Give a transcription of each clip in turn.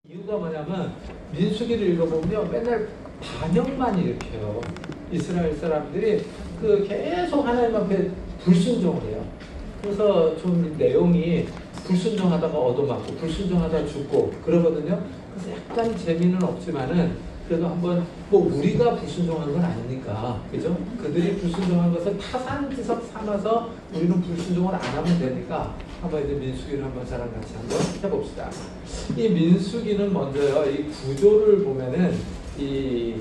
이유가 뭐냐면 민수기를 읽어보면 맨날 반역만 일으켜요. 이스라엘 사람들이 계속 하나님 앞에 불순종을 해요. 그래서 좀 내용이 불순종하다가 얻어맞고 불순종하다가 죽고 그러거든요. 그래서 약간 재미는 없지만은 그래도 한번 우리가 불순종한 건 아니니까, 그죠? 그들이 불순종한 것을 타산지석 삼아서 우리는 불순종을 안 하면 되니까 한번 이제 민수기를 한번 저랑 같이 한번 해봅시다. 이 민수기는 먼저요, 이 구조를 보면은 이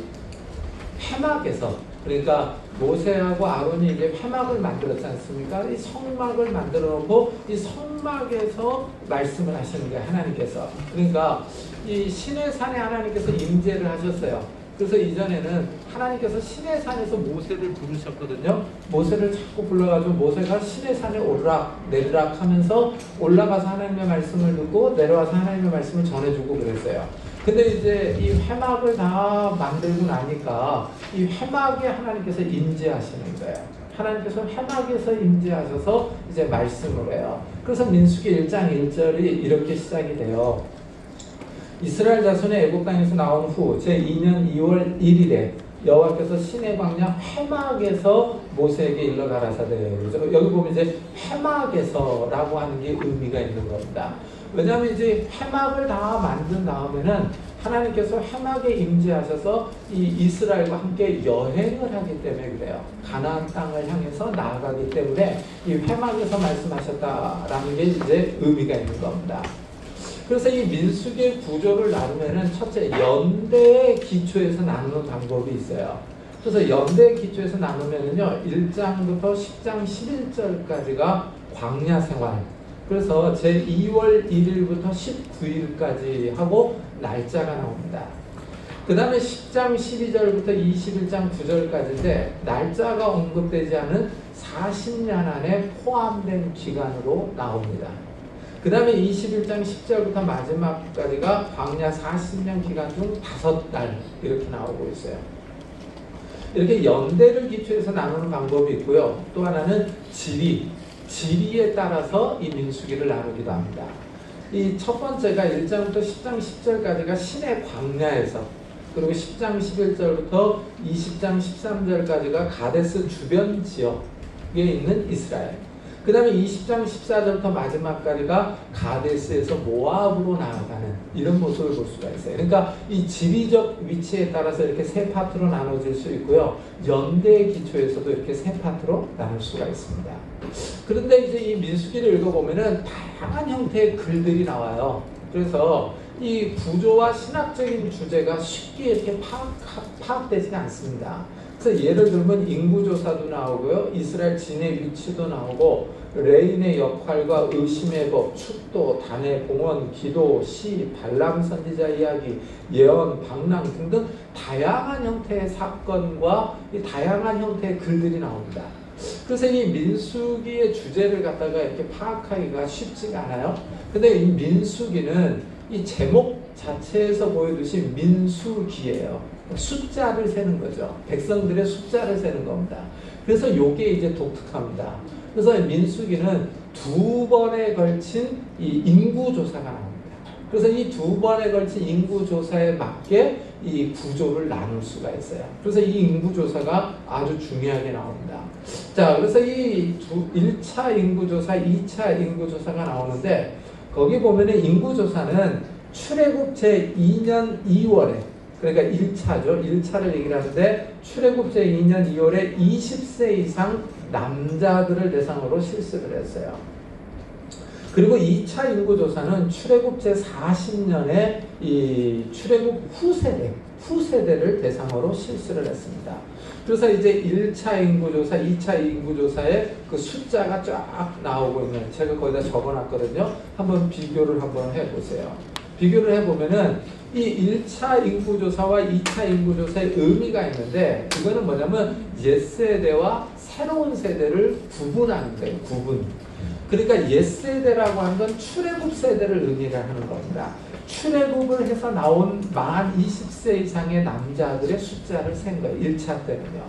회막에서, 그러니까 모세하고 아론이 이제 회막을 만들었지 않습니까? 이 성막을 만들어 놓고 이 성막에서 말씀을 하시는 거예요, 하나님께서. 그러니까 이 시내산에 하나님께서 임재를 하셨어요. 그래서 이전에는 하나님께서 시내산에서 모세를 부르셨거든요. 모세를 자꾸 불러가지고 모세가 시내산에 오르락 내리락 하면서 올라가서 하나님의 말씀을 듣고 내려와서 하나님의 말씀을 전해주고 그랬어요. 근데 이제 이 회막을 다 만들고 나니까 이 회막에 하나님께서 임재하시는 거예요. 하나님께서 회막에서 임재하셔서 이제 말씀을 해요. 그래서 민수기 1장 1절이 이렇게 시작이 돼요. 이스라엘 자손의 애굽 땅에서 나온 후 제2년 2월 1일에 여호와께서 시내 광야 회막에서 모세에게 일러 가라사대. 여기 보면 이제 회막에서라고 하는 게 의미가 있는 겁니다. 왜냐하면 이제 회막을 다 만든 다음에는 하나님께서 회막에 임재하셔서 이 이스라엘과 함께 여행을 하기 때문에 그래요. 가나안 땅을 향해서 나아가기 때문에 이 회막에서 말씀하셨다라는 게 이제 의미가 있는 겁니다. 그래서 이 민수기의 구조를 나누면은 첫째, 연대의 기초에서 나누는 방법이 있어요. 그래서 연대의 기초에서 나누면은요, 1장부터 10장 11절까지가 광야 생활. 그래서 제2월 1일부터 19일까지 하고 날짜가 나옵니다. 그 다음에 10장 12절부터 21장 9절까지인데 날짜가 언급되지 않은 40년 안에 포함된 기간으로 나옵니다. 그 다음에 21장 10절부터 마지막까지가 광야 40년 기간 중 5달 이렇게 나오고 있어요. 이렇게 연대를 기초해서 나누는 방법이 있고요. 또 하나는 지리에 따라서 이 민수기를 나누기도 합니다. 이 첫 번째가 1장부터 10장 10절까지가 시내 광야에서, 그리고 10장 11절부터 20장 13절까지가 가데스 주변 지역에 있는 이스라엘. 그 다음에 20장 14절부터 마지막까지가 가데스에서 모압으로 나아가는 이런 모습을 볼 수가 있어요. 그러니까 이 지리적 위치에 따라서 이렇게 세 파트로 나눠질 수 있고요. 연대 기초에서도 이렇게 세 파트로 나눌 수가 있습니다. 그런데 이제 이 민수기를 읽어보면은 다양한 형태의 글들이 나와요. 그래서 이 구조와 신학적인 주제가 쉽게 이렇게 파악되지가 않습니다. 그래서 예를 들면 인구조사도 나오고요. 이스라엘 진의 위치도 나오고 레인의 역할과 의심의 법, 축도, 단의 봉헌, 기도, 시, 발람 선지자 이야기, 예언, 방랑 등등 다양한 형태의 사건과 이 다양한 형태의 글들이 나옵니다. 그래서 이 민수기의 주제를 갖다가 이렇게 파악하기가 쉽지가 않아요. 근데 이 민수기는 이 제목 자체에서 보여주신 민수기예요. 숫자를 세는 거죠. 백성들의 숫자를 세는 겁니다. 그래서 이게 이제 독특합니다. 그래서 민수기는 2번에 걸친 이 인구조사가 나옵니다. 그래서 이 2번에 걸친 인구조사에 맞게 이 구조를 나눌 수가 있어요. 그래서 이 인구조사가 아주 중요하게 나옵니다. 자, 그래서 이 1차 인구조사, 2차 인구조사가 나오는데 거기 보면은 인구조사는 출애굽 제2년 2월에, 그러니까 1차죠. 1차를 얘기를 하는데 출애굽 제2년 2월에 20세 이상 남자들을 대상으로 실시를 했어요. 그리고 2차 인구조사는 출애굽 제40년에 이 출애굽 후세대를 대상으로 실시를 했습니다. 그래서 이제 1차 인구조사, 2차 인구조사의 그 숫자가 쫙 나오고 있는, 제가 거기다 적어놨거든요. 한번 비교를 한번 해보세요. 비교를 해보면은 이 1차 인구조사와 2차 인구조사의 의미가 있는데, 그거는 뭐냐면 옛세대와 새로운 세대를 구분하는 거예요. 구분. 그러니까 옛세대라고 하는 건 출애굽 세대를 의미를 하는 겁니다. 출애굽을 해서 나온 만 20세 이상의 남자들의 숫자를 센 거예요. 1차 때는요.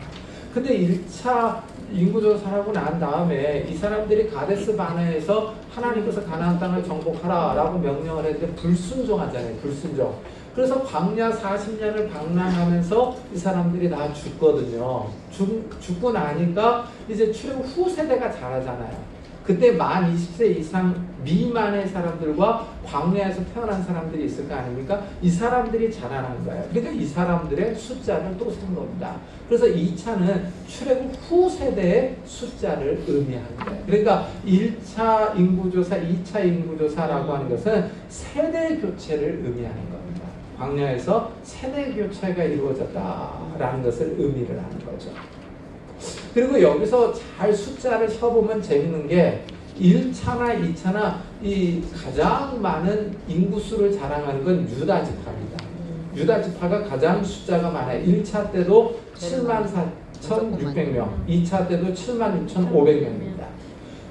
근데 2차 인구조사하고 난 다음에 이 사람들이 가데스 바네에서 하나님께서 가나안 땅을 정복하라라고 명령을 했는데 불순종하잖아요. 불순종. 그래서 광야 40년을 방랑하면서 이 사람들이 다 죽거든요. 죽고 나니까 이제 출애굽 후 세대가 자라잖아요. 그때 만 20세 이상 미만의 사람들과 광야에서 태어난 사람들이 있을 거 아닙니까? 이 사람들이 자라난 거예요. 그러니까 이 사람들의 숫자를 또 센 겁니다. 그래서 2차는 출애굽 후 세대의 숫자를 의미하는 거예요. 그러니까 1차 인구조사, 2차 인구조사라고 하는 것은 세대 교체를 의미하는 겁니다. 광야에서 세대 교체가 이루어졌다라는 것을 의미를 하는 거죠. 그리고 여기서 잘 숫자를 쳐보면 재밌는 게 1차나 2차나 이 가장 많은 인구수를 자랑하는 건 유다 지파입니다. 유다 지파가 가장 숫자가 많아요. 1차 때도 74,600명, 2차 때도 76,500명입니다.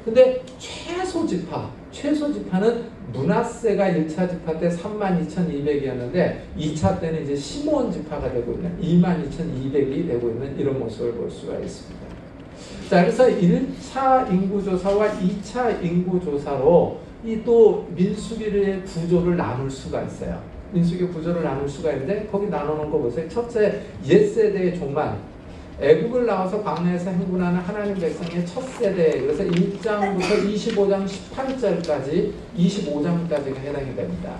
근데 최소 지파는 므낫세가 1차 지파 때 32,200이었는데 2차 때는 이제 시므온 지파가 되고 있는 22,200이 되고 있는 이런 모습을 볼 수가 있습니다. 자, 그래서 1차 인구조사와 2차 인구조사로 이 또 민수기의 구조를 나눌 수가 있어요. 민수기 구조를 나눌 수가 있는데 거기 나누는 거 보세요. 첫째, 옛세대의 종말. 애국을 나와서 광야에서 행군하는 하나님 백성의 첫 세대. 그래서 1장부터 25장 18절까지 25장까지가 해당이 됩니다.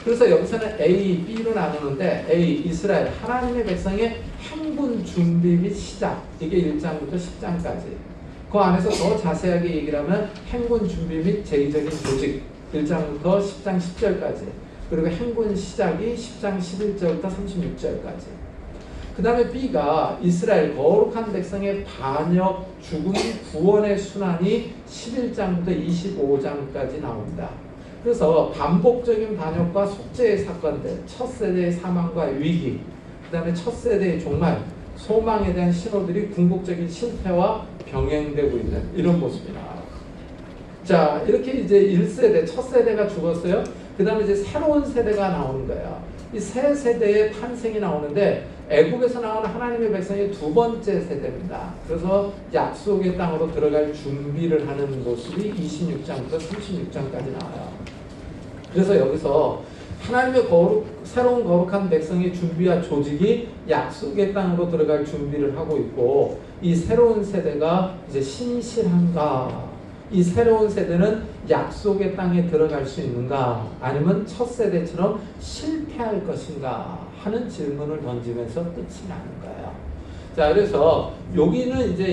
그래서 여기서는 A, B로 나누는데 A, 이스라엘, 하나님의 백성의 행군 준비 및 시작. 이게 1장부터 10장까지. 그 안에서 더 자세하게 얘기를 하면 행군 준비 및 제의적인 조직. 1장부터 10장 10절까지. 그리고 행군 시작이 10장 11절부터 36절까지. 그 다음에 B가 이스라엘 거룩한 백성의 반역, 죽음, 구원의 순환이 11장부터 25장까지 나옵니다. 그래서 반복적인 반역과 속죄의 사건들, 첫 세대의 사망과 위기, 그 다음에 첫 세대의 종말, 소망에 대한 신호들이 궁극적인 실패와 병행되고 있는 이런 모습이 나와요. 자, 이렇게 이제 1세대, 첫 세대가 죽었어요. 그 다음에 이제 새로운 세대가 나오는 거예요. 이 새 세대의 탄생이 나오는데 애국에서 나오는 하나님의 백성의 두 번째 세대입니다. 그래서 약속의 땅으로 들어갈 준비를 하는 모습이 26장부터 36장까지 나와요. 그래서 여기서 하나님의 새로운 거룩한 백성의 준비와 조직이 약속의 땅으로 들어갈 준비를 하고 있고 이 새로운 세대가 이제 신실한가? 이 새로운 세대는 약속의 땅에 들어갈 수 있는가? 아니면 첫 세대처럼 실패할 것인가? 하는 질문을 던지면서 끝이 나는 거예요. 자, 그래서 여기는 이제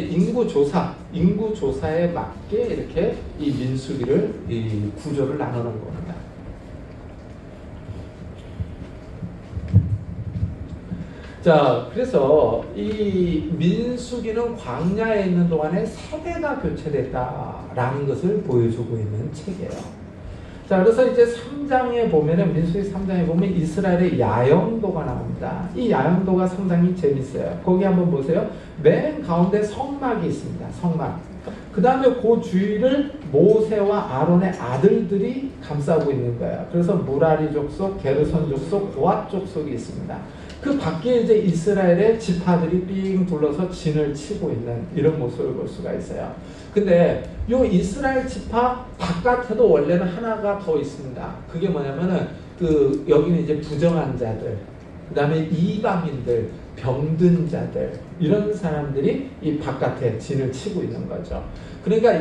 인구조사에 맞게 이렇게 이 민수기를, 이 구조를 나누는 겁니다. 자, 그래서 이 민수기는 광야에 있는 동안에 세대가 교체됐다라는 것을 보여주고 있는 책이에요. 자, 그래서 이제 3장에 보면은, 민수기 3장에 보면 이스라엘의 야영도가 나옵니다. 이 야영도가 상당히 재밌어요. 거기 한번 보세요. 맨 가운데 성막이 있습니다. 성막. 그 다음에 그 주위를 모세와 아론의 아들들이 감싸고 있는 거예요. 그래서 무라리 족속, 게르손 족속, 고앗 족속이 있습니다. 그 밖에 이제 이스라엘의 지파들이 삥 둘러서 진을 치고 있는 이런 모습을 볼 수가 있어요. 근데 요 이스라엘 지파 바깥에도 원래는 하나가 더 있습니다. 그게 뭐냐면은 여기는 이제 부정한 자들, 그 다음에 이방인들, 병든 자들, 이런 사람들이 이 바깥에 진을 치고 있는 거죠. 그러니까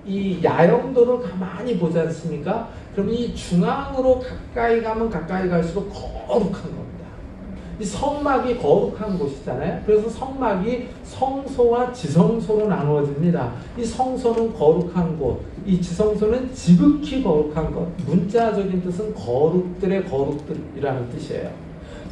이 야영도를 가만히 보지 않습니까? 그럼 이 중앙으로 가까이 가면 가까이 갈수록 거룩한 겁니다. 이 성막이 거룩한 곳이잖아요. 그래서 성막이 성소와 지성소로 나누어집니다. 이 성소는 거룩한 곳, 이 지성소는 지극히 거룩한 것. 문자적인 뜻은 거룩들의 거룩들이라는 뜻이에요.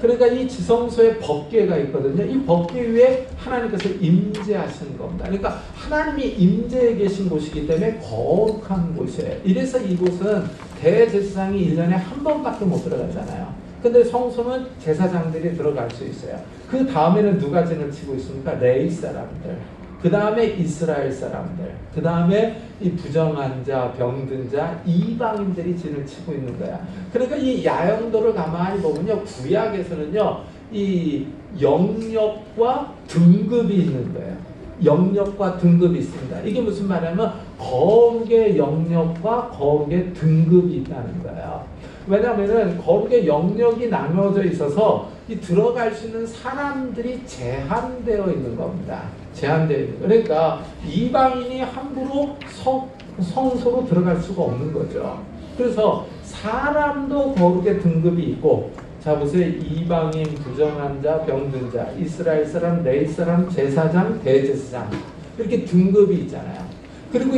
그러니까 이 지성소에 법궤가 있거든요. 이 법궤 위에 하나님께서 임재하시는 겁니다. 그러니까 하나님이 임재해 계신 곳이기 때문에 거룩한 곳이에요. 이래서 이곳은 대제사장이 1년에 한 번밖에 못 들어가잖아요. 근데 성소는 제사장들이 들어갈 수 있어요. 그 다음에는 누가 진을 치고 있습니까? 레위 사람들. 그 다음에 이스라엘 사람들. 그 다음에 이 부정한 자, 병든 자, 이방인들이 진을 치고 있는 거야. 그러니까 이 야영도를 가만히 보면요. 구약에서는요. 이 영역과 등급이 있는 거예요. 영역과 등급이 있습니다. 이게 무슨 말이냐면 거룩의 영역과 거룩의 등급이 있다는 거예요. 왜냐하면 거룩의 영역이 나누어져 있어서 이 들어갈 수 있는 사람들이 제한되어 있는 겁니다. 제한되어 있는. 그러니까 이방인이 함부로 성소로 들어갈 수가 없는 거죠. 그래서 사람도 거룩의 등급이 있고, 자 보세요. 이방인, 부정한 자, 병든 자, 이스라엘 사람, 레위 사람, 제사장, 대제사장, 이렇게 등급이 있잖아요. 그리고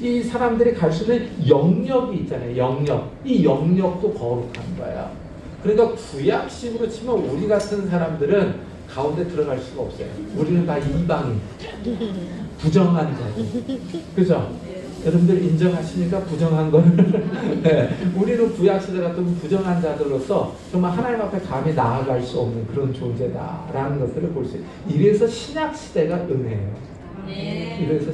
이 사람들이 갈 수 있는 영역이 있잖아요. 영역. 이 영역도 거룩한 거예요. 그러니까 구약식으로 치면 우리 같은 사람들은 가운데 들어갈 수가 없어요. 우리는 다 이방인, 부정한 자들. 그죠? 여러분들 인정하시니까 부정한 거를. 네. 우리는 구약시대 같은 부정한 자들로서 정말 하나님 앞에 감히 나아갈 수 없는 그런 존재다라는 것들을 볼 수 있어요. 이래서 신약시대가 은혜예요. 이래서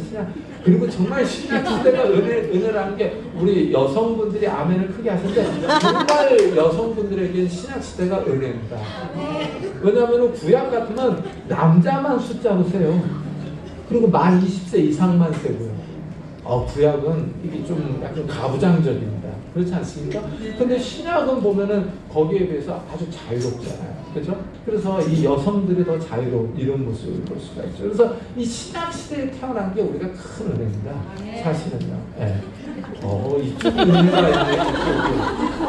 그리고 정말 신약시대가 은혜라는 게 우리 여성분들이 아멘을 크게 하시는데 정말 여성분들에게는 신약시대가 은혜입니다. 왜냐하면 구약 같으면 남자만 숫자로 세요. 그리고 만 20세 이상만 세고요. 구약은 이게 좀 약간 가부장적입니다. 그렇지 않습니까? 근데 신약은 보면은 거기에 비해서 아주 자유롭잖아요. 그렇죠? 그래서 이 여성들이 더 자유로운 이런 모습을 볼 수가 있죠. 그래서 이 신약 시대에 태어난 게 우리가 큰 은혜입니다. 사실은요. 네. 이쪽이 은혜가 있네.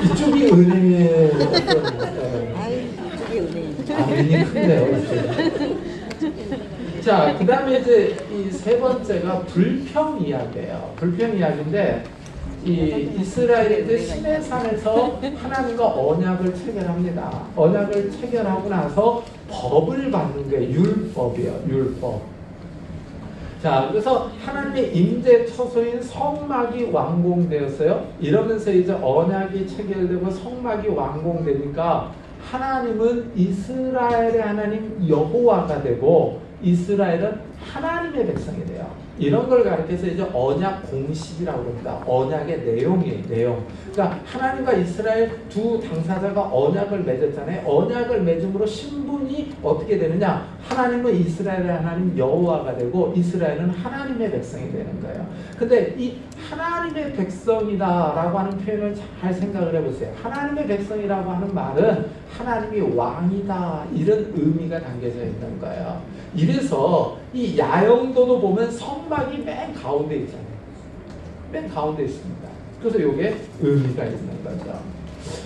이쪽이 은혜의 어떤 이쪽이 은혜. 아멘이 큰데요. 이쪽이. 자, 그 다음에 이제 이 세 번째가 불평 이야기예요. 불평 이야기인데, 이 이스라엘이 이제 시내산에서 하나님과 언약을 체결합니다. 언약을 체결하고 나서 법을 받는 게 율법이에요. 율법. 자, 그래서 하나님의 임재 처소인 성막이 완공되었어요. 이러면서 이제 언약이 체결되고 성막이 완공되니까 하나님은 이스라엘의 하나님 여호와가 되고 이스라엘은 하나님의 백성이 돼요. 이런 걸 가르쳐서 이제 언약 공식이라고 합니다. 언약의 내용이에요. 내용. 그러니까 하나님과 이스라엘 두 당사자가 언약을 맺었잖아요. 언약을 맺음으로 신분이 어떻게 되느냐? 하나님은 이스라엘의 하나님 여호와가 되고 이스라엘은 하나님의 백성이 되는 거예요. 근데 이 하나님의 백성이다라고 하는 표현을 잘 생각을 해보세요. 하나님의 백성이라고 하는 말은 하나님이 왕이다 이런 의미가 담겨져 있는 거예요. 이래서 이 야영도도 보면 성막이 맨 가운데 있잖아요. 맨 가운데 있습니다. 그래서 이게 의미가 있는 거죠.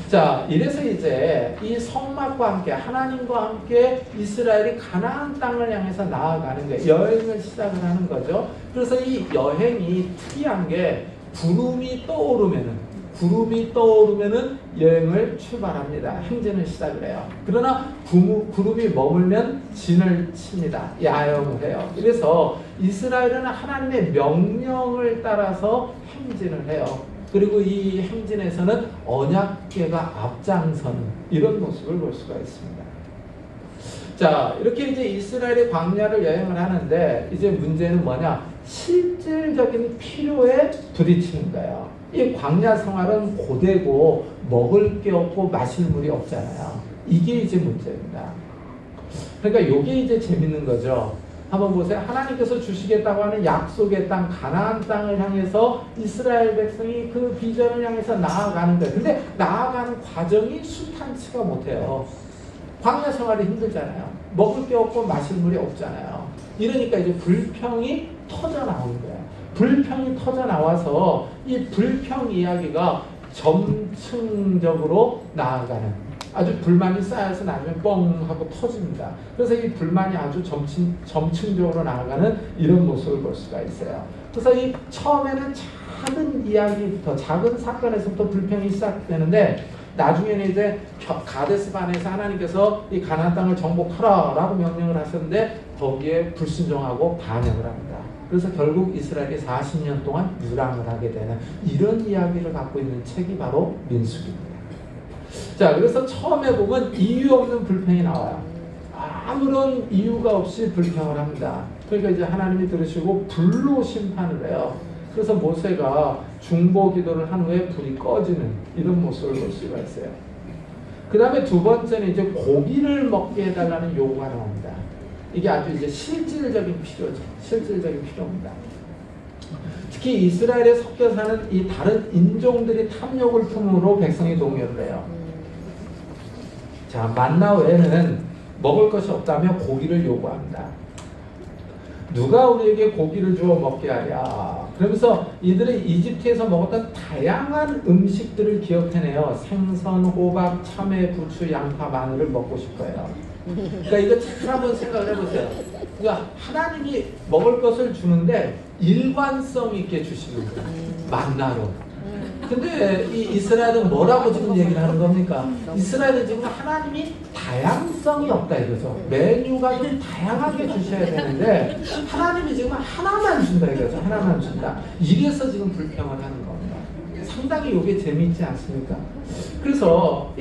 자, 이래서 이제 이 성막과 함께 하나님과 함께 이스라엘이 가나안 땅을 향해서 나아가는 거예요. 여행을 시작을 하는 거죠. 그래서 이 여행이 특이한 게 구름이 떠오르면은 여행을 출발합니다. 행진을 시작을 해요. 그러나 구름이 머물면 진을 칩니다. 야영을 해요. 그래서 이스라엘은 하나님의 명령을 따라서 행진을 해요. 그리고 이 행진에서는 언약궤가 앞장서는 이런 모습을 볼 수가 있습니다. 자, 이렇게 이제 이스라엘의 광야를 여행을 하는데 이제 문제는 뭐냐? 실질적인 필요에 부딪히는 거예요. 이 광야 생활은 고되고 먹을 게 없고 마실 물이 없잖아요. 이게 이제 문제입니다. 그러니까 이게 이제 재밌는 거죠. 한번 보세요. 하나님께서 주시겠다고 하는 약속의 땅, 가나안 땅을 향해서 이스라엘 백성이 그 비전을 향해서 나아가는 거예요. 근데 나아가는 과정이 순탄치가 못해요. 광야 생활이 힘들잖아요. 먹을 게 없고 마실 물이 없잖아요. 이러니까 이제 불평이 터져 나오는 거예요. 불평이 터져 나와서 이 불평 이야기가 점층적으로 나아가는, 아주 불만이 쌓여서 나면 뻥 하고 터집니다. 그래서 이 불만이 아주 점층적으로 나아가는 이런 모습을 볼 수가 있어요. 그래서 이 처음에는 작은 이야기부터, 작은 사건에서부터 불평이 시작되는데 나중에는 이제 가데스반에서 하나님께서 이 가나안 땅을 정복하라라고 명령을 하셨는데 거기에 불순종하고 반역을 합니다. 그래서 결국 이스라엘이 40년 동안 유랑을 하게 되는 이런 이야기를 갖고 있는 책이 바로 민수기입니다. 자, 그래서 처음에 보면 이유 없는 불평이 나와요. 아무런 이유가 없이 불평을 합니다. 그러니까 이제 하나님이 들으시고 불로 심판을 해요. 그래서 모세가 중보 기도를 한 후에 불이 꺼지는 이런 모습을 볼 수가 있어요. 그 다음에 두 번째는 이제 고기를 먹게 해달라는 요구가 나옵니다. 이게 아주 이제 실질적인 필요죠. 실질적인 필요입니다. 특히 이스라엘에 섞여 사는 이 다른 인종들이 탐욕을 품으로 백성이 동요를 해요. 자, 만나 외에는 먹을 것이 없다며 고기를 요구합니다. 누가 우리에게 고기를 주어 먹게 하랴. 그러면서 이들은 이집트에서 먹었던 다양한 음식들을 기억해내요. 생선, 호박, 참외, 부추, 양파, 마늘을 먹고 싶어요. 그러니까 이거 잘 한번 생각을 해보세요. 그러니까 하나님이 먹을 것을 주는데 일관성 있게 주시는 거예요. 만나로. 근데 이 이스라엘은 뭐라고 지금 얘기를 하는 겁니까? 이스라엘은 지금 하나님이 다양성이 없다 이거죠. 메뉴가 좀 다양하게 주셔야 되는데 하나님이 지금 하나만 준다 이거죠. 하나만 준다. 이래서 지금 불평을 하는 겁니다. 상당히 이게 재미있지 않습니까? 그래서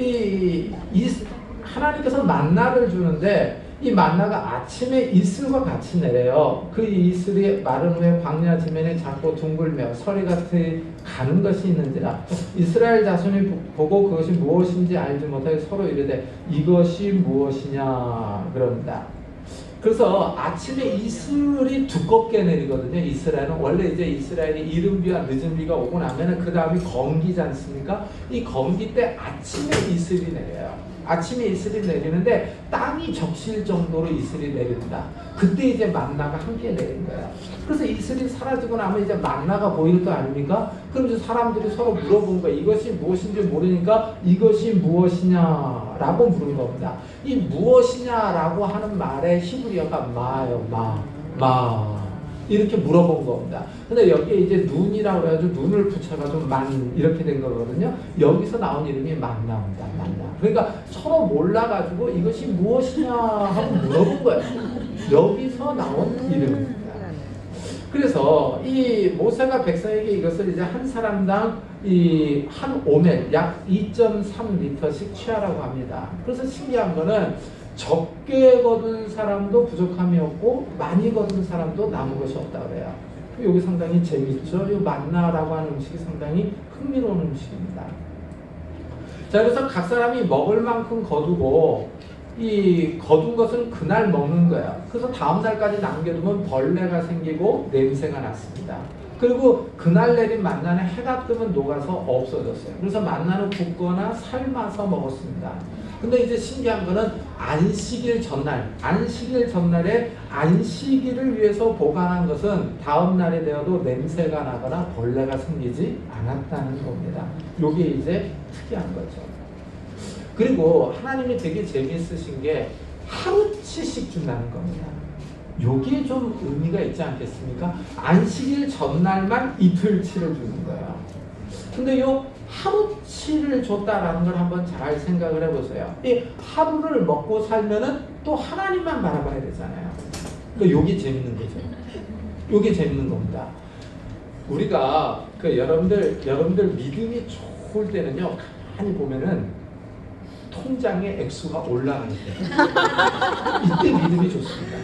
하나님께서 만나를 주는데 이 만나가 아침에 이슬과 같이 내려요. 그 이슬이 마른 후에 광야 지면에 작고 둥글며 서리같이 가는 것이 있는지라. 이스라엘 자손이 보고 그것이 무엇인지 알지 못하여 서로 이르되 이것이 무엇이냐 그럽니다. 그래서 아침에 이슬이 두껍게 내리거든요. 이스라엘은 원래 이제 이스라엘이 이른 비와 늦은 비가 오고 나면은 그 다음이 건기지 않습니까? 이 건기 때 아침에 이슬이 내려요. 아침에 이슬이 내리는데 땅이 적실 정도로 이슬이 내린다. 그때 이제 만나가 함께 내린 거야. 그래서 이슬이 사라지고 나면 이제 만나가 보일 거 아닙니까? 그럼 이제 사람들이 서로 물어본 거야. 이것이 무엇인지 모르니까 이것이 무엇이냐라고 물은 겁니다. 이 무엇이냐라고 하는 말의 히브리어가 마요. 마. 이렇게 물어본 겁니다. 근데 여기에 이제 눈이라고 해가지고 눈을 붙여가지고 만 이렇게 된 거거든요. 여기서 나온 이름이 만나입니다. 만나. 그러니까 서로 몰라가지고 이것이 무엇이냐 하고 물어본 거예요. 여기서 나온 이름입니다. 그래서 이 모세가 백성에게 이것을 이제 한 사람당 한 오멜 약 2.3리터씩 취하라고 합니다. 그래서 신기한 거는 적게 거둔 사람도 부족함이 없고 많이 거둔 사람도 남은 것이 없다 그래요. 여기 상당히 재미있죠. 이 만나라고 하는 음식이 상당히 흥미로운 음식입니다. 자, 그래서 각 사람이 먹을 만큼 거두고 이 거둔 것은 그날 먹는 거예요. 그래서 다음 날까지 남겨두면 벌레가 생기고 냄새가 났습니다. 그리고 그날 내린 만나는 해가 뜨면 녹아서 없어졌어요. 그래서 만나는 굽거나 삶아서 먹었습니다. 근데 이제 신기한 거는 안식일 전날에 안식일을 위해서 보관한 것은 다음 날이 되어도 냄새가 나거나 벌레가 생기지 않았다는 겁니다. 이게 이제 특이한 거죠. 그리고 하나님이 되게 재미있으신 게 하루치씩 준다는 겁니다. 요게 좀 의미가 있지 않겠습니까? 안식일 전날만 이틀치를 주는 거예요. 근데 요 하루치를 줬다라는 걸 한번 잘 생각을 해보세요. 이 하루를 먹고 살면은 또 하나님만 바라봐야 되잖아요. 그러니까 요게 재밌는 거죠. 요게 재밌는 겁니다. 우리가 여러분들 믿음이 좋을 때는요, 가만히 보면은 통장의 액수가 올라갈 때, 이때 믿음이 좋습니다.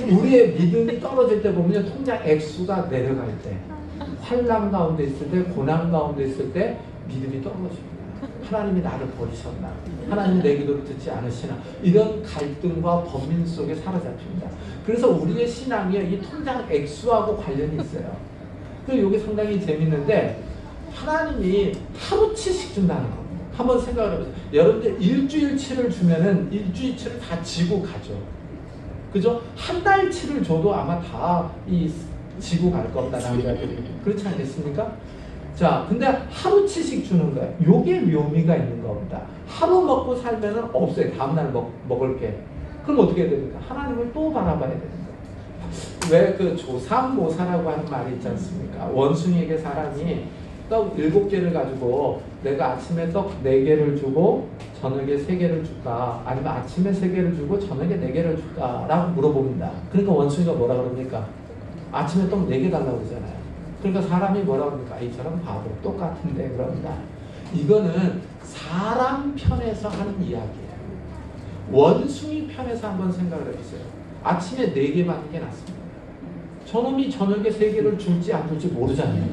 우리의 믿음이 떨어질 때 보면 통장 액수가 내려갈 때, 환난 가운데 있을 때, 고난 가운데 있을 때 믿음이 떨어집니다. 하나님이 나를 버리셨나? 하나님 내 기도를 듣지 않으시나? 이런 갈등과 범민 속에 사로잡힙니다. 그래서 우리의 신앙이 이 통장 액수하고 관련이 있어요. 그래서 이게 상당히 재밌는데 하나님이 하루치씩 준다는 겁니다. 한번 생각을 해보세요. 여러분들 일주일치를 주면은 일주일치를 다 지고 가죠. 그죠? 한 달치를 줘도 아마 다 지고 갈 겁니다. 남자들이. 그렇지 않겠습니까? 자, 근데 하루치씩 주는 거예요. 요게 묘미가 있는 겁니다. 하루 먹고 살면은 없어요. 다음날 먹을 게. 그럼 어떻게 됩니까? 하나님을 또 바라봐야 되는 거예요. 왜 그 조삼모사라고 하는 말이 있지 않습니까? 원숭이에게 사람이 떡 7개를 가지고 내가 아침에 떡 4개를 주고 저녁에 3개를 줄까? 아니면 아침에 3개를 주고 저녁에 4개를 줄까? 라고 물어봅니다. 그러니까 원숭이가 뭐라 그럽니까? 아침에 떡 4개 달라고 그러잖아요. 그러니까 사람이 뭐라고 합니까? 이처럼 바보 똑같은데 그런다. 이거는 사람 편에서 하는 이야기예요. 원숭이 편에서 한번 생각을 해보세요. 아침에 4개 받는 게 낫습니다. 저놈이 저녁에 3개를 줄지 안 줄지 모르잖아요.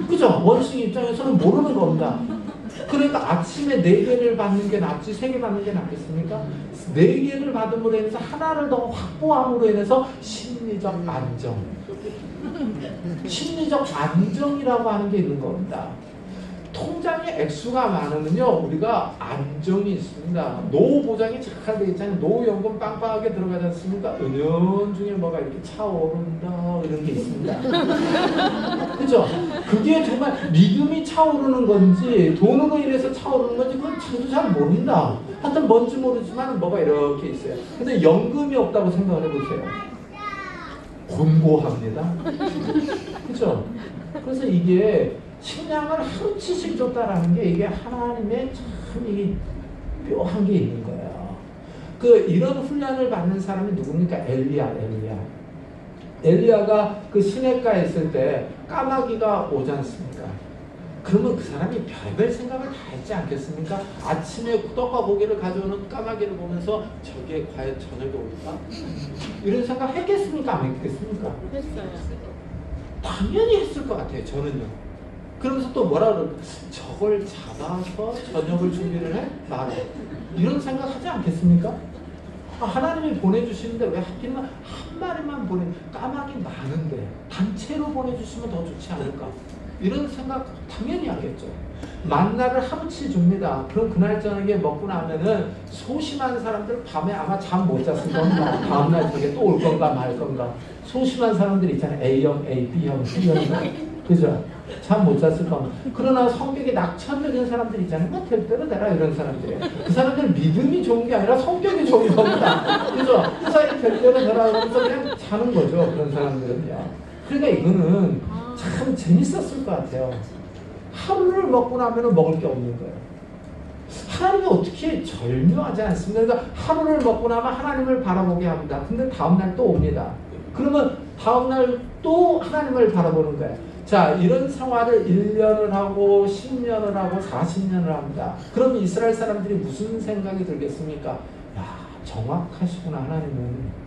그죠? 원숭이 입장에서는 모르는 겁니다. 그러니까 아침에 4개를 받는 게 낫지 3개 받는 게 낫겠습니까? 4개를 받음으로 인해서 하나를 더 확보함으로 인해서 심리적 안정. 심리적 안정이라고 하는 게 있는 겁니다. 통장에 액수가 많으면요 우리가 안정이 있습니다. 노후 보장이 잘 되어 있잖아요. 노후연금 빵빵하게 들어가지 않습니까? 은연중에 뭐가 이렇게 차오른다 이런 게 있습니다. 그죠? 그게 정말 믿음이 차오르는 건지 돈으로 인해서 차오르는 건지 그건 저도 잘 모른다. 하여튼 뭔지 모르지만 뭐가 이렇게 있어요. 근데 연금이 없다고 생각을 해보세요. 곤고합니다. 그죠? 그래서 이게 식량을 하루치씩 줬다라는 게 이게 하나님의 참 이 묘한 게 있는 거예요. 이런 훈련을 받는 사람이 누굽니까? 엘리야가 그 시냇가에 있을 때 까마귀가 오지 않습니까? 그러면 그 사람이 별별 생각을 다 했지 않겠습니까? 아침에 떡과 고기를 가져오는 까마귀를 보면서 저게 과연 저녁에 올까? 이런 생각 했겠습니까? 안 했겠습니까? 했어요. 당연히 했을 것 같아요. 저는요. 그러면서 또 뭐라 그럴까? 저걸 잡아서 저녁을 준비를 해? 말해. 이런 생각 하지 않겠습니까? 하나님이 보내주시는데 왜 하필이면 한 마리만 까마귀 많은데 단체로 보내주시면 더 좋지 않을까? 이런 생각 당연히 하겠죠. 만나를 하루치 줍니다. 그럼 그날 저녁에 먹고 나면은 소심한 사람들 밤에 아마 잠 못 잤을 겁니다. 다음날 저게 또 올 건가 말 건가. 소심한 사람들 있잖아요. A형, A, B형, C형. 그죠? 잠 못 잤을 겁니다. 그러나 성격이 낙천적인 사람들 있잖아요. 뭐 될 대로 되라 이런 사람들이에요. 그 사람들 믿음이 좋은 게 아니라 성격이 좋은 겁니다. 그죠? 그 사람이 될 대로 되라 그러면서 그냥 자는 거죠. 그런 사람들은요. 그러니까 이거는 참 재밌었을 것 같아요. 하루를 먹고 나면 먹을 게 없는 거예요. 하나님이 어떻게 절묘하지 않습니까? 그러니까 하루를 먹고 나면 하나님을 바라보게 합니다. 근데 다음날 또 옵니다. 그러면 다음날 또 하나님을 바라보는 거예요. 자, 이런 생활을 1년을 하고 10년을 하고 40년을 합니다. 그럼 이스라엘 사람들이 무슨 생각이 들겠습니까? 야, 정확하시구나 하나님은.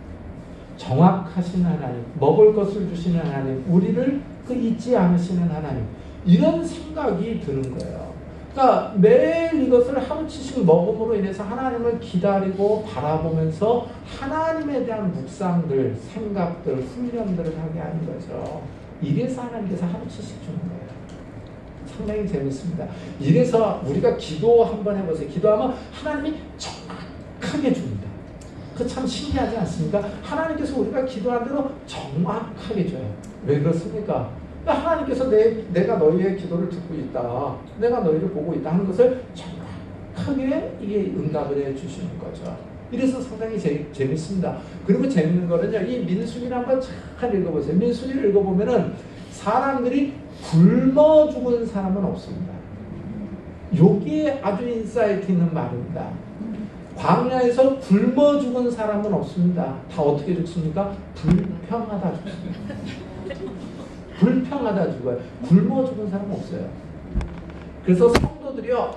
정확하신 하나님, 먹을 것을 주시는 하나님, 우리를 잊지 않으시는 하나님, 이런 생각이 드는 거예요. 그러니까 매일 이것을 하루치씩 먹음으로 인해서 하나님을 기다리고 바라보면서 하나님에 대한 묵상들, 생각들, 훈련들을 하게 하는 거죠. 이래서 하나님께서 하루치씩 주는 거예요. 상당히 재밌습니다. 이래서 우리가 기도 한번 해보세요. 기도하면 하나님이 정확하게 줍니다. 그 참 신기하지 않습니까? 하나님께서 우리가 기도한 대로 정확하게 줘요. 왜 그렇습니까? 하나님께서 내가 너희의 기도를 듣고 있다. 내가 너희를 보고 있다 하는 것을 정확하게 이게 응답을 해 주시는 거죠. 이래서 상당히 재밌습니다. 그리고 재밌는 거는요. 이 민수기를 한번 잘 읽어보세요. 민수기를 읽어보면은 사람들이 굶어 죽은 사람은 없습니다. 여기에 아주 인사이트 있는 말입니다. 광야에서 굶어 죽은 사람은 없습니다. 다 어떻게 죽습니까? 불평하다 죽습니다. 불평하다 죽어요. 굶어 죽은 사람은 없어요. 그래서 성도들이요,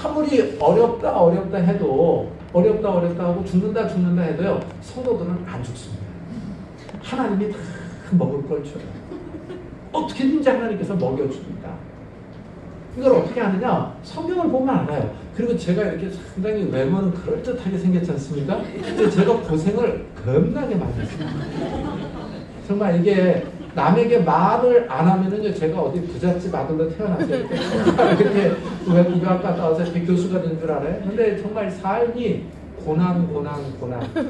아무리 어렵다 해도, 어렵다 하고 죽는다 해도요, 성도들은 안 죽습니다. 하나님이 다 먹을 걸 줘요. 어떻게든지 하나님께서 먹여줍니다. 이걸 어떻게 하느냐? 성경을 보면 알아요. 그리고 제가 이렇게 상당히 외모는 그럴듯하게 생겼지 않습니까? 근데 제가 고생을 겁나게 많이 했습니다. 정말 이게 남에게 말을 안 하면은요, 제가 어디 부잣집 아들로 태어났어요. 이렇게 유학 갔다 와서 이렇게 교수가 된 줄 알아요. 근데 정말 삶이 고난.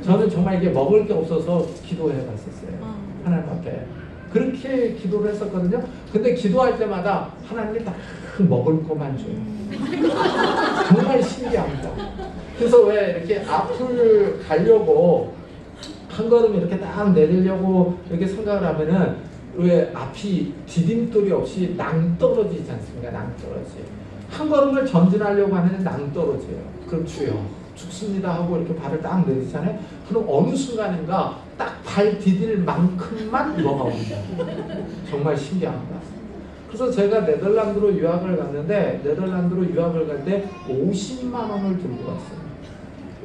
저는 정말 이게 먹을 게 없어서 기도해 봤었어요. 하나님 앞에. 그렇게 기도를 했었거든요. 근데 기도할 때마다 하나님이 딱 먹을 것만 줘요. 정말 신기합니다. 그래서 왜 이렇게 앞을 가려고 한 걸음 이렇게 딱 내리려고 이렇게 생각을 하면은 왜 앞이 디딤돌이 없이 낭떠러지지 않습니까? 낭떠러지. 한 걸음을 전진하려고 하면 낭떠러져요. 그럼 주여 죽습니다 하고 이렇게 발을 딱 내리잖아요. 그럼 어느 순간인가 딱 발 디딜 만큼만 뭐가 옵니다. 정말 신기합니다. 그래서 제가 네덜란드로 유학을 갔는데, 네덜란드로 유학을 갈 때 50만 원을 들고 갔어요.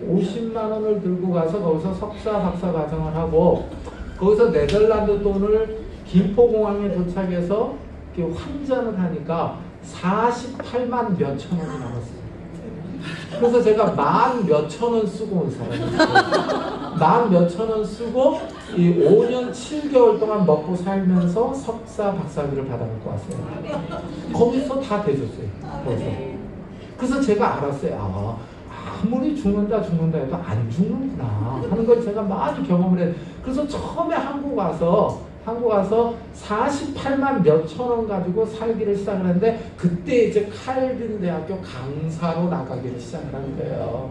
50만 원을 들고 가서 거기서 석사, 박사 과정을 하고, 거기서 네덜란드 돈을 김포공항에 도착해서 환전을 하니까 48만 몇천 원이 남았어요. 그래서 제가 만 몇천 원 쓰고 온 사람이에요. 만 몇천 원 쓰고 이 5년 7개월 동안 먹고 살면서 석사 박사학위를 받아놓고 왔어요. 거기서 다 대줬어요. 거기서. 그래서 제가 알았어요. 아무리 죽는다 해도 안 죽는구나 하는 걸 제가 많이 경험을 했어요. 그래서 처음에 한국 와서 48만 몇천 원 가지고 살기를 시작을 했는데, 그때 이제 칼빈 대학교 강사로 나가기를 시작을 한 거예요.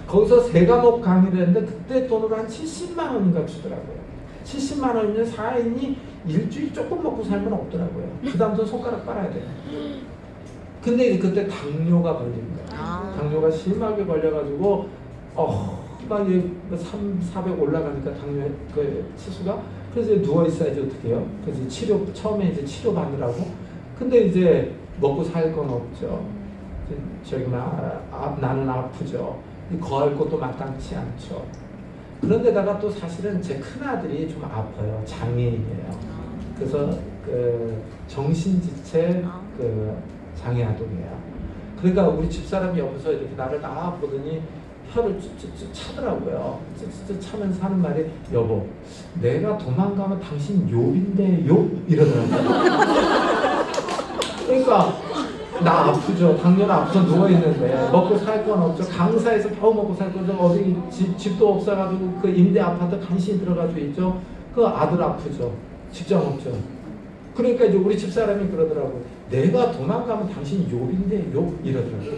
거기서 3과목 강의를 했는데 그때 돈으로 한 70만 원인가 주더라고요. 70만 원이면 4인이 일주일 조금 먹고 살면 없더라고요. 그 다음부터 손가락 빨아야 돼요. 근데 이제 그때 당뇨가 걸린 거예요. 당뇨가 심하게 걸려가지고 막 이제 400 올라가니까 당뇨 그 치수가. 그래서 이제 누워 있어야지 어떻게 해요? 그래서 처음에 이제 치료 받으라고. 근데 이제 먹고 살 건 없죠. 나는 아프죠. 거할 것도 마땅치 않죠. 그런데다가 또 사실은 제 큰아들이 좀 아파요. 장애인이에요. 그래서 그 정신지체 그 장애 아동이에요. 그러니까 우리 집사람이 옆에서 이렇게 나를 보더니 혀를 차더라고요. 차면서 하는 말이, 여보, 내가 도망가면 당신 욥인데 욥? 이러더라고요. 그러니까 나 아프죠. 당뇨는 아프죠. 누워있는데 먹고 살 건 없죠. 강사에서 겨우 먹고 살 건데 어디 집도 없어가지고 그 임대 아파트 간신히 들어가지고 있죠. 그 아들 아프죠. 직장 없죠. 그러니까 이제 우리 집사람이 그러더라고요. 내가 도망가면 당신 욥인데 욥? 이러더라고요.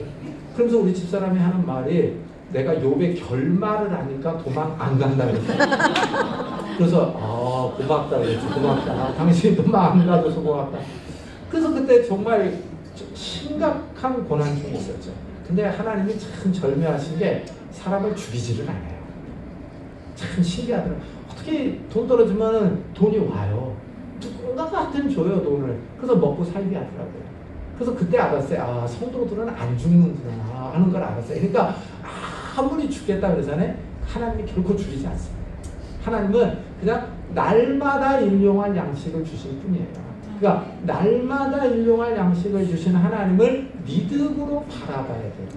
그러면서 우리 집사람이 하는 말이, 내가 욥의 결말을 아니까 도망 안 간다 그랬어요. 그래서 고맙다 그랬지. 고맙다. 당신이 도망 안 가줘서 고맙다. 그래서 그때 정말 심각한 고난 중에 있었죠. 근데 하나님이 참 절묘하신 게 사람을 죽이지를 않아요. 참 신기하더라고요. 어떻게 돈 떨어지면 돈이 와요. 누군가한테는 줘요, 돈을. 그래서 먹고 살게 하더라고요. 그래서 그때 알았어요. 성도들은 안 죽는구나 하는 걸 알았어요. 그러니까 아무리 죽겠다 그러잖아요. 하나님이 결코 죽이지 않습니다. 하나님은 그냥 날마다 일용할 양식을 주실 뿐이에요. 그러니까 날마다 일용할 양식을 주신 하나님을 믿음으로 바라봐야 돼요.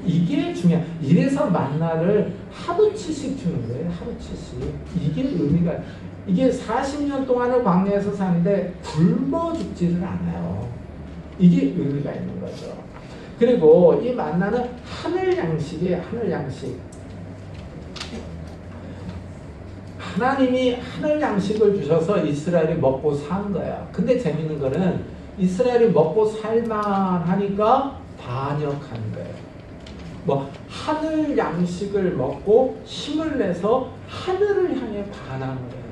이게 중요해요. 이래서 만나를 하루치씩 주는 거예요. 하루치씩. 이게 의미가, 이게 40년 동안을 광야에서 사는데 굶어 죽지를 않아요. 이게 의미가 있는 거죠. 그리고 이 만나는 하늘 양식이에요. 하늘 양식. 하나님이 하늘 양식을 주셔서 이스라엘이 먹고 산 거야. 근데 재밌는 거는 이스라엘이 먹고 살만하니까 반역하는 거예요. 뭐 하늘 양식을 먹고 힘을 내서 하늘을 향해 반항을 해요.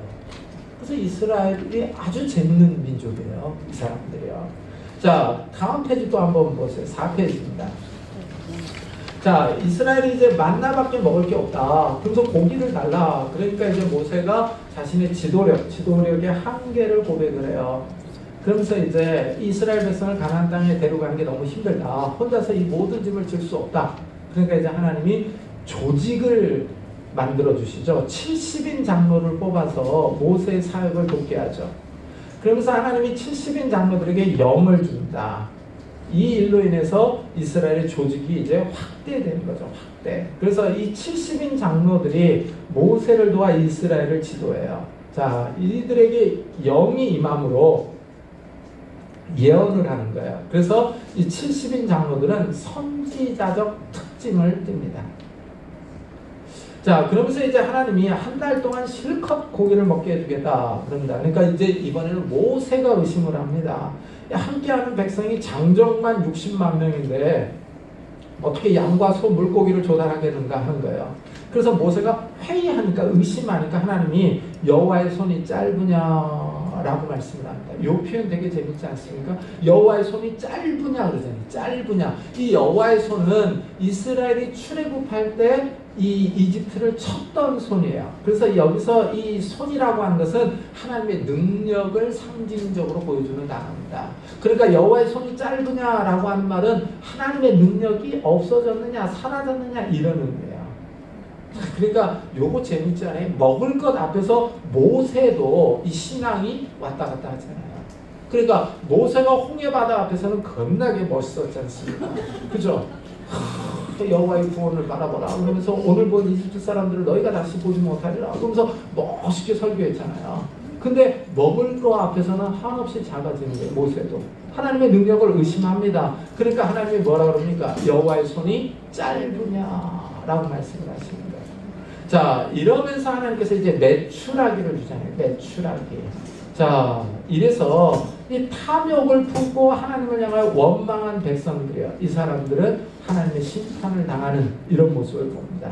그래서 이스라엘이 아주 재밌는 민족이에요. 이 사람들이요. 자, 다음 페이지 또 한번 보세요. 4페이지입니다. 자, 이스라엘이 이제 만나밖에 먹을 게 없다. 그래서 고기를 달라. 그러니까 이제 모세가 자신의 지도력의 한계를 고백을 해요. 그러면서 이제 이스라엘 백성을 가나안 땅에 데려가는 게 너무 힘들다. 혼자서 이 모든 짐을 질 수 없다. 그러니까 이제 하나님이 조직을 만들어 주시죠. 70인 장로를 뽑아서 모세의 사역을 돕게 하죠. 그러면서 하나님이 70인 장로들에게 영을 준다. 이 일로 인해서 이스라엘의 조직이 이제 확대되는 거죠. 확대. 그래서 이 70인 장로들이 모세를 도와 이스라엘을 지도해요. 자, 이들에게 영이 임함으로 예언을 하는 거예요. 그래서 이 70인 장로들은 선지자적 특징을 띱니다. 자, 그러면서 이제 하나님이 한 달 동안 실컷 고기를 먹게 해주겠다 그럽니다. 그러니까 이제 이번에는 모세가 의심을 합니다. 함께하는 백성이 장정만 60만 명인데 어떻게 양과 소 물고기를 조달하겠는가 하는 거예요. 그래서 모세가 회의하니까, 의심하니까 하나님이 여호와의 손이 짧으냐라고 말씀을 합니다. 이 표현 되게 재밌지 않습니까? 여호와의 손이 짧으냐 그러잖아요. 짧으냐. 이 여호와의 손은 이스라엘이 출애굽할 때 이 이집트를 쳤던 손이에요. 그래서 여기서 이 손이라고 하는 것은 하나님의 능력을 상징적으로 보여주는 단어입니다. 그러니까 여호와의 손이 짧으냐라고 하는 말은 하나님의 능력이 없어졌느냐 사라졌느냐 이런 의미예요. 그러니까 요거 재밌지 않아요? 먹을 것 앞에서 모세도 이 신앙이 왔다 갔다 하잖아요. 그러니까 모세가 홍해바다 앞에서는 겁나게 멋있었지 않습니까? 그죠? 여호와의 구원을 바라보라 그러면서 오늘 본 이집트 사람들을 너희가 다시 보지 못하리라 그러면서 멋있게 설교했잖아요. 근데 먹을 거 앞에서는 한없이 작아지는 거예요. 모세도 하나님의 능력을 의심합니다. 그러니까 하나님이 뭐라 그럽니까? 여호와의 손이 짧으냐라고 말씀을 하십니다. 자, 이러면서 하나님께서 이제 매출하기를 주잖아요. 매출하기. 자, 이래서 이 탐욕을 품고 하나님을 향하여 원망한 백성들이요. 이 사람들은 하나님의 심판을 당하는 이런 모습을 봅니다.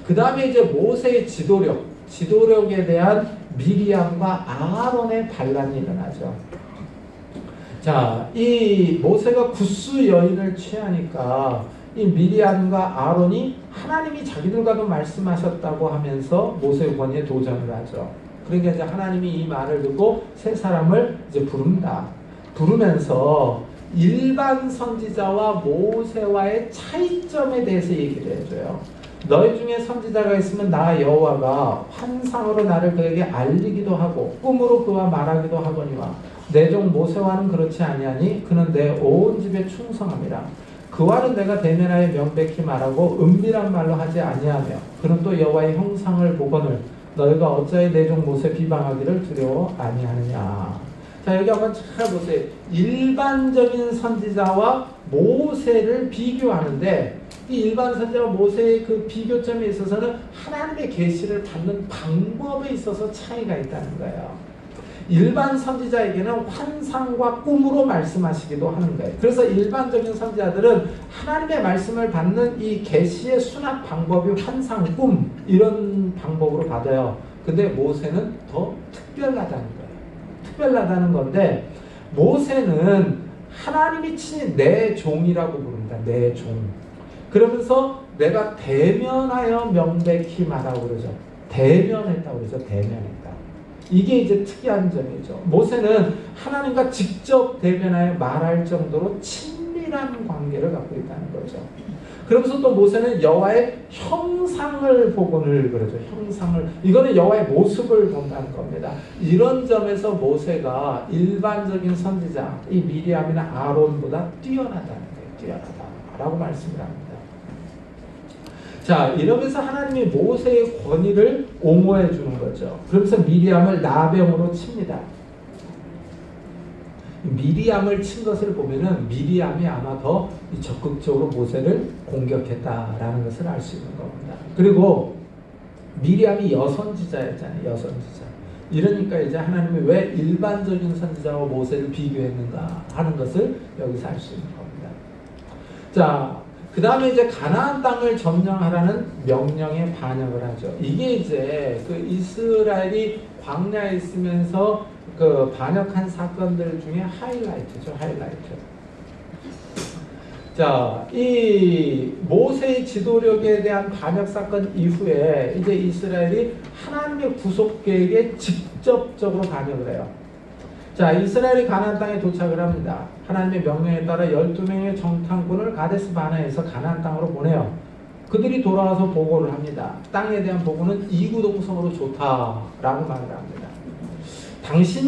그 다음에 이제 모세의 지도력에 대한 미리암과 아론의 반란이 일어나죠. 자, 이 모세가 굿수 여인을 취하니까 이 미리암과 아론이 하나님이 자기들과도 말씀하셨다고 하면서 모세의 권위에 도전을 하죠. 그러니까 이제 하나님이 이 말을 듣고 세 사람을 이제 부릅니다. 부르면서 일반 선지자와 모세와의 차이점에 대해서 얘기를 해줘요. 너희 중에 선지자가 있으면 나 여호와가 환상으로 나를 그에게 알리기도 하고 꿈으로 그와 말하기도 하거니와 내 종 모세와는 그렇지 아니하니 그는 내 온 집에 충성함이라. 그와는 내가 대면하여 명백히 말하고 은밀한 말로 하지 아니하며 그는 또 여호와의 형상을 보거늘 너희가 어찌하여 내 종 모세 비방하기를 두려워 아니하느냐. 자, 여기 한번 잘 보세요. 일반적인 선지자와 모세를 비교하는데 이 일반 선지자와 모세의 그 비교점에 있어서는 하나님의 계시를 받는 방법에 있어서 차이가 있다는 거예요. 일반 선지자에게는 환상과 꿈으로 말씀하시기도 하는 거예요. 그래서 일반적인 선지자들은 하나님의 말씀을 받는 이 계시의 수납 방법이 환상, 꿈 이런 방법으로 받아요. 근데 모세는 더 특별하다는 거예요. 특별하다는 건데 모세는 하나님이 친히 내 종이라고 부릅니다. 내 종. 그러면서 내가 대면하여 명백히 말하고 그러죠. 대면했다고 그러죠. 대면했다. 이게 이제 특이한 점이죠. 모세는 하나님과 직접 대면하여 말할 정도로 친밀한 관계를 갖고 있다는 거죠. 그러면서 또 모세는 여호와의 형상을 보고는 그러죠. 형상을. 이거는 여호와의 모습을 본다는 겁니다. 이런 점에서 모세가 일반적인 선지자, 이 미리암이나 아론보다 뛰어나다는 거예요. 뛰어나다라고 말씀을 합니다. 자, 이러면서 하나님이 모세의 권위를 옹호해 주는 거죠. 그러면서 미리암을 나병으로 칩니다. 미리암을 친 것을 보면은 미리암이 아마 더 적극적으로 모세를 공격했다라는 것을 알 수 있는 겁니다. 그리고 미리암이 여선지자였잖아요. 여선지자. 이러니까 이제 하나님이 왜 일반적인 선지자와 모세를 비교했는가 하는 것을 여기서 알 수 있는 겁니다. 자, 그 다음에 이제 가나안 땅을 점령하라는 명령에 반역을 하죠. 이게 이제 그 이스라엘이 광야에 있으면서 그 반역한 사건들 중에 하이라이트죠. 하이라이트. 자, 이 모세의 지도력에 대한 반역 사건 이후에 이제 이스라엘이 하나님의 구속 계획에 직접적으로 반역을 해요. 자, 이스라엘이 가나안 땅에 도착을 합니다. 하나님의 명령에 따라 12명의 정탐꾼을 가데스 바네아에서 가나안 땅으로 보내요. 그들이 돌아와서 보고를 합니다. 땅에 대한 보고는 이구동성으로 좋다라고 말을 합니다. 당신이